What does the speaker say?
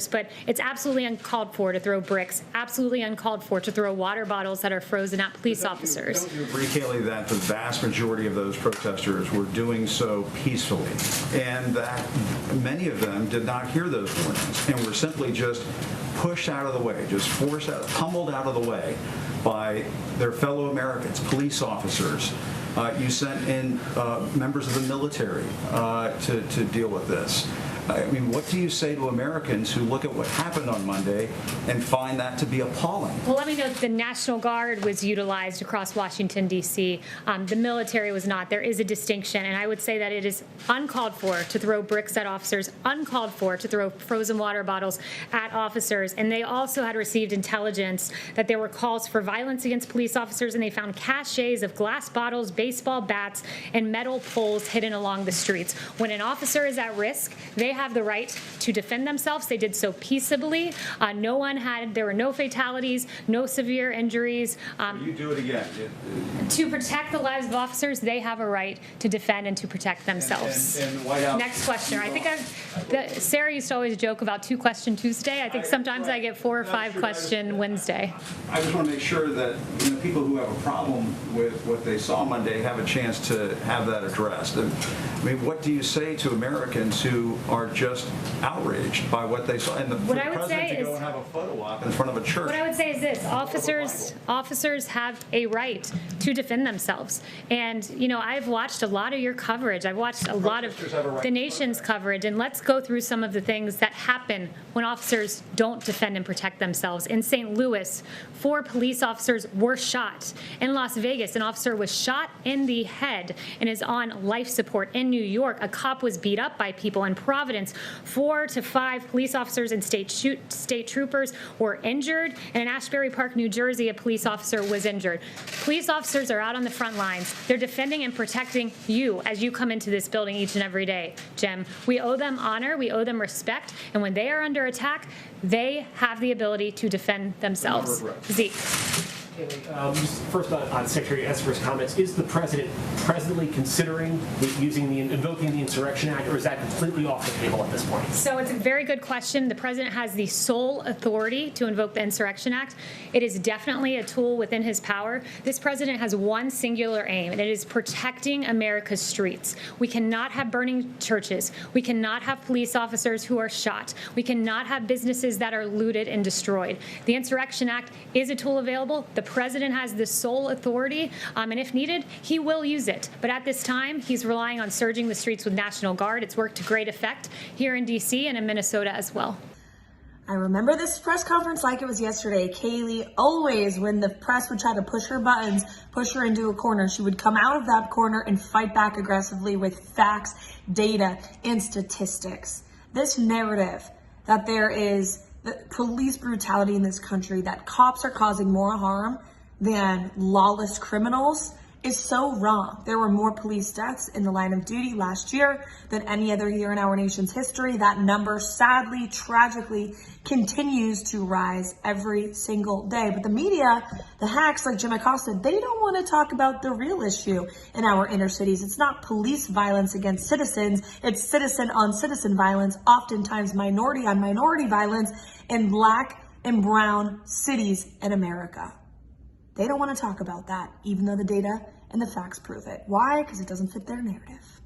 but it's absolutely uncalled for to throw bricks, absolutely uncalled for to throw water bottles that are frozen at police officers. Don't you agree, Kayleigh, that the vast majority of those protesters were doing so peacefully, and that many of them did not hear those warnings and were simply just pushed out of the way, just forced out, pummeled out of the way by their fellow Americans, police officers? You sent in members of the military to deal with this. I mean, what do you say to Americans who look at what happened on Monday and find that to be appalling? Well, let me note the National Guard was utilized across Washington, D.C. The military was not. There is a distinction, and I would say that it is uncalled for to throw bricks at officers, uncalled for to throw frozen water bottles at officers, and they also had received intelligence that there were calls for violence against police officers, and they found caches of glass bottles, baseball bats, and metal poles hidden along the streets. When an officer is at risk, they have the right to defend themselves. They did so peaceably. There were no fatalities, no severe injuries. You do it again. To protect the lives of officers, they have a right to defend and to protect themselves. And the White House. Next question. I think Sarah used to always joke about 2 Question Tuesday. I think sometimes I get 4 or 5 Question Wednesday. I just want to make sure that people who have a problem with what they saw Monday have a chance to have that addressed. I mean, what do you say to Americans who are just outraged by what they saw? And for the president to go and have a photo op in front of a church. What I would say is this: officers have a right to defend themselves. And I've watched a lot of your coverage. I've watched a lot of the nation's coverage, and let's go through some of the things that happen when officers don't defend and protect themselves. In St. Louis, 4 police officers were shot. In Las Vegas, an officer was shot in the head and is on life support. In New York, a cop was beat up by people. In Providence, 4 to 5 police officers and state troopers were injured. And in Ashbury Park, New Jersey, a police officer was injured. Police officers are out on the front lines. They're defending and protecting you as you come into this building each and every day, Jim. We owe them honor. We owe them respect. And when they are under attack, they have the ability to defend themselves. Zeke. Just first on Secretary Esper's comments, is the president presently considering invoking the Insurrection Act, or is that completely off the table at this point? So it's a very good question. The president has the sole authority to invoke the Insurrection Act. It is definitely a tool within his power. This president has one singular aim, and it is protecting America's streets. We cannot have burning churches. We cannot have police officers who are shot. We cannot have businesses that are looted and destroyed. The Insurrection Act is a tool available. The president has the sole authority, and if needed, he will use it. But at this time, he's relying on surging the streets with National Guard. It's worked to great effect here in D.C. and in Minnesota as well. I remember this press conference like it was yesterday. Kayleigh, always, when the press would try to push her buttons, push her into a corner, she would come out of that corner and fight back aggressively with facts, data, and statistics. This narrative that there is the police brutality in this country, that cops are causing more harm than lawless criminals, is so wrong. There were more police deaths in the line of duty last year than any other year in our nation's history. That number, sadly, tragically, continues to rise every single day. But the media, the hacks like Jim Acosta, they don't want to talk about the real issue in our inner cities. It's not police violence against citizens. It's citizen-on-citizen violence, oftentimes minority-on-minority violence in Black and brown cities in America. They don't want to talk about that, even though the data and the facts prove it. Why? Because it doesn't fit their narrative.